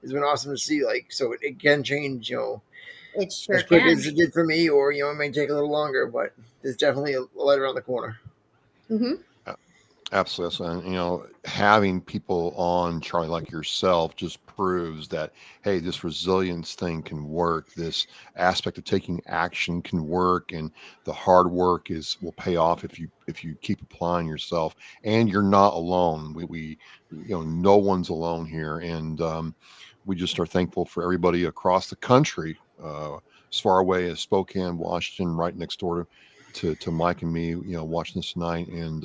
it's been awesome to see, like, so it can change, it sure as quick can. as it did for me, or it may take a little longer, but there's definitely a light around the corner. Mm-hmm. Absolutely. And, having people on, Charlie, like yourself, just proves that, hey, this resilience thing can work. This aspect of taking action can work, and the hard work will pay off if you keep applying yourself, and you're not alone. We no one's alone here. And we just are thankful for everybody across the country, as far away as Spokane, Washington, right next door to Mike and me, watching this tonight. And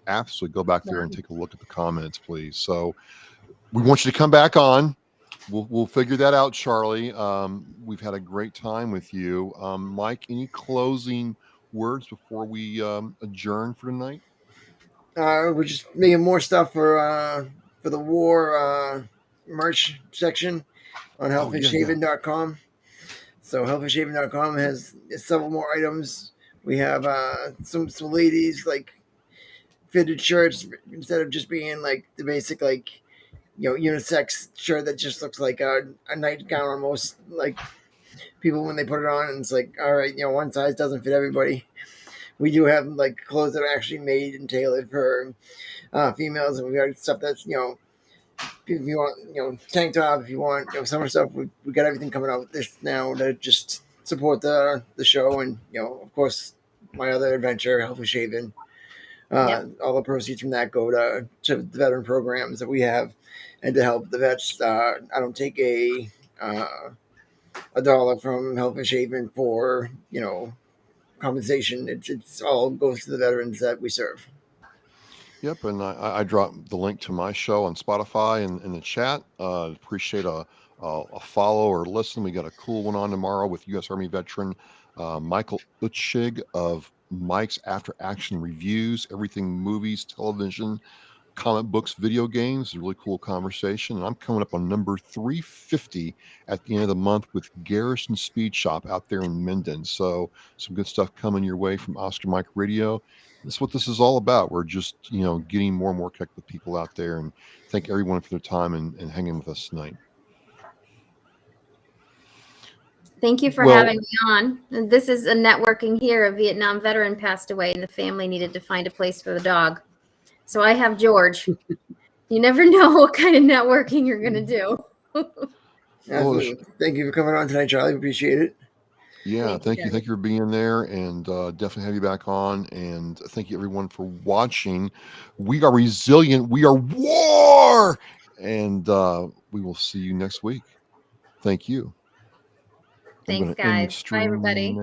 absolutely go back there and take a look at the comments, please. So we want you to come back on. We'll figure that out, Charlie. We've had a great time with you. Mike, any closing words before we adjourn for tonight? We're just making more stuff for the W.A.R merch section on hellfishhaven.com. So hellfishhaven.com has several more items. We have some ladies, like, fitted shirts, instead of just being like the basic, like, unisex shirt that just looks like a nightgown on most, like, people when they put it on, and it's like, all right, one size doesn't fit everybody. We do have, like, clothes that are actually made and tailored for females, and we got stuff that's if you want tank top, if you want summer stuff, we got everything coming out this now to just support the show, and of course my other adventure, Hellfish Haven. Yep. All the proceeds from that go to the veteran programs that we have, and to help the vets. I don't take a dollar from Hellfish Haven for compensation. It's all goes to the veterans that we serve. Yep, and I dropped the link to my show on Spotify in the chat. Appreciate a follow or listen. We got a cool one on tomorrow with U.S. Army veteran Michael Utschig of Mike's After Action Reviews, everything movies, television, comic books, video games. A really cool conversation. And I'm coming up on number 350 at the end of the month with Garrison Speed Shop out there in Minden. So some good stuff coming your way from Oscar Mike Radio. That's what this is all about. We're just, getting more and more connected with people out there, and thank everyone for their time and hanging with us tonight. Thank you for Well- having me on. And this is a networking here. A Vietnam veteran passed away, and the family needed to find a place for the dog. So I have George. You never know what kind of networking you're going to do. Absolutely. Thank you for coming on tonight, Charlie. Appreciate it. Yeah, thank you. Thank you for being there, and definitely have you back on. And thank you, everyone, for watching. We are resilient. We are W.A.R, and we will see you next week. Thank you. Thanks, guys. Bye, everybody.